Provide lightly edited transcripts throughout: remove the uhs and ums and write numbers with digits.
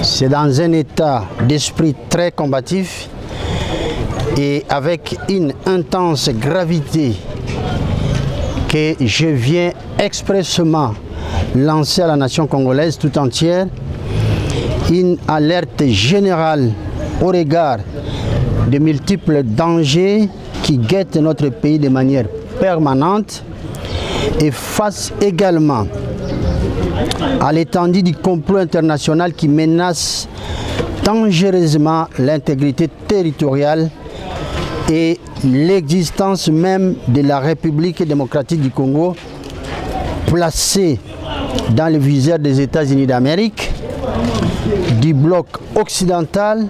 C'est dans un état d'esprit très combatif et avec une intense gravité que je viens expressément lancer à la nation congolaise tout entière une alerte générale au regard de multiples dangers qui guettent notre pays de manière permanente et face également à l'étendue du complot international qui menace dangereusement l'intégrité territoriale et l'existence même de la République démocratique du Congo, placée dans le viseur des États-Unis d'Amérique, du bloc occidental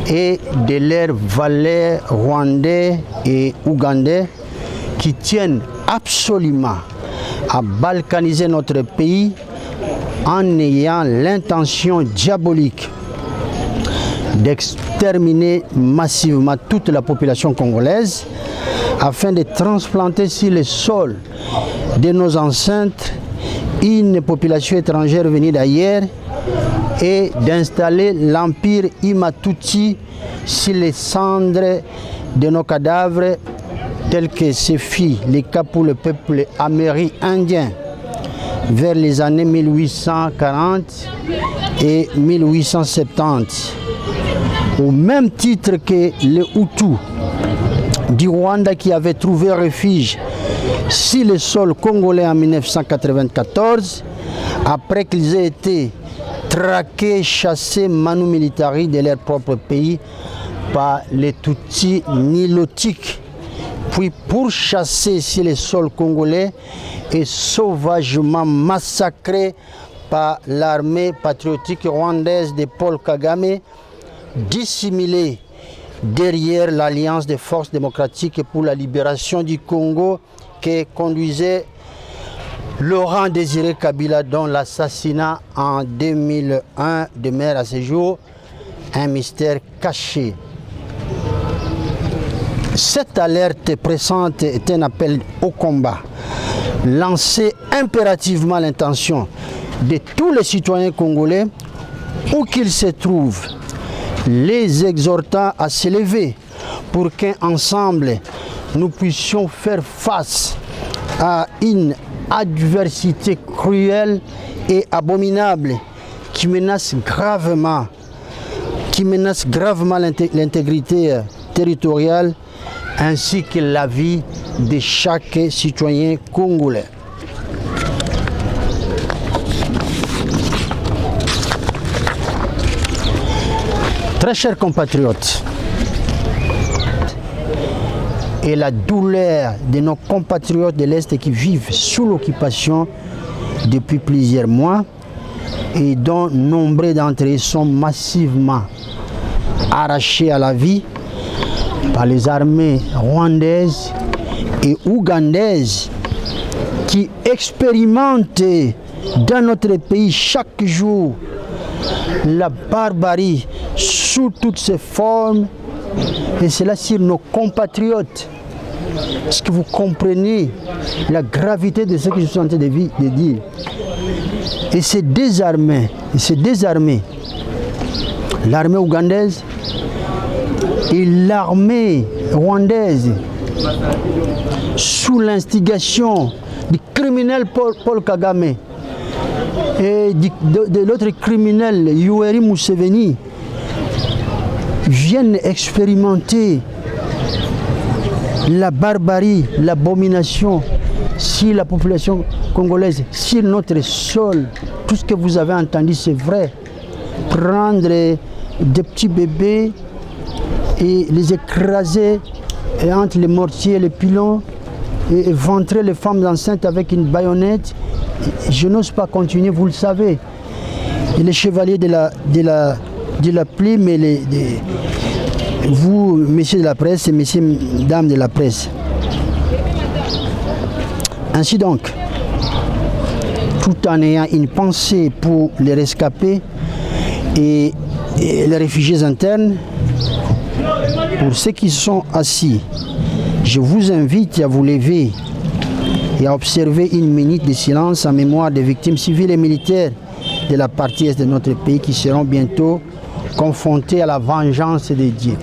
et de leurs valets rwandais et ougandais qui tiennent absolument à balkaniser notre pays en ayant l'intention diabolique d'exterminer massivement toute la population congolaise afin de transplanter sur le sol de nos ancêtres une population étrangère venue d'ailleurs et d'installer l'empire Imatuti sur les cendres de nos cadavres, tel que ce fit le cas pour le peuple amérindien vers les années 1840 et 1870. Au même titre que les Hutus du Rwanda qui avaient trouvé refuge sur le sol congolais en 1994, après qu'ils aient été traqués, chassés, manu militari de leur propre pays par les Tutsis nilotiques, puis pourchassés sur le sol congolais et sauvagement massacrés par l'armée patriotique rwandaise de Paul Kagame, dissimulés derrière l'Alliance des forces démocratiques pour la libération du Congo que conduisait Laurent Désiré Kabila, dont l'assassinat en 2001 demeure à ce jour un mystère caché. Cette alerte pressante est un appel au combat, lancé impérativement à l'intention de tous les citoyens congolais, où qu'ils se trouvent, les exhortant à se lever pour qu'ensemble nous puissions faire face à une adversité cruelle et abominable qui menace gravement l'intégrité territoriale ainsi que la vie de chaque citoyen congolais. Très chers compatriotes, et la douleur de nos compatriotes de l'Est qui vivent sous l'occupation depuis plusieurs mois et dont nombre d'entre eux sont massivement arrachés à la vie par les armées rwandaises et ougandaises qui expérimentent dans notre pays chaque jour la barbarie sous toutes ses formes, et cela sur nos compatriotes. Est-ce que vous comprenez la gravité de ce que je suis en train de dire? Et c'est désarmé, l'armée ougandaise et l'armée rwandaise, sous l'instigation du criminel Paul Kagame et de l'autre criminel Yoweri Museveni, viennent expérimenter la barbarie, l'abomination sur la population congolaise, sur notre sol. Tout ce que vous avez entendu, c'est vrai. Prendre des petits bébés et les écraser entre les mortiers et les pilons et ventrer les femmes enceintes avec une baïonnette. Je n'ose pas continuer, vous le savez. Et les chevaliers de la plume et vous, messieurs de la presse et messieurs, dames de la presse. Ainsi donc, tout en ayant une pensée pour les rescapés et les réfugiés internes, pour ceux qui sont assis, je vous invite à vous lever et à observer une minute de silence en mémoire des victimes civiles et militaires de la partie est de notre pays qui seront bientôt confrontés à la vengeance de Dieu.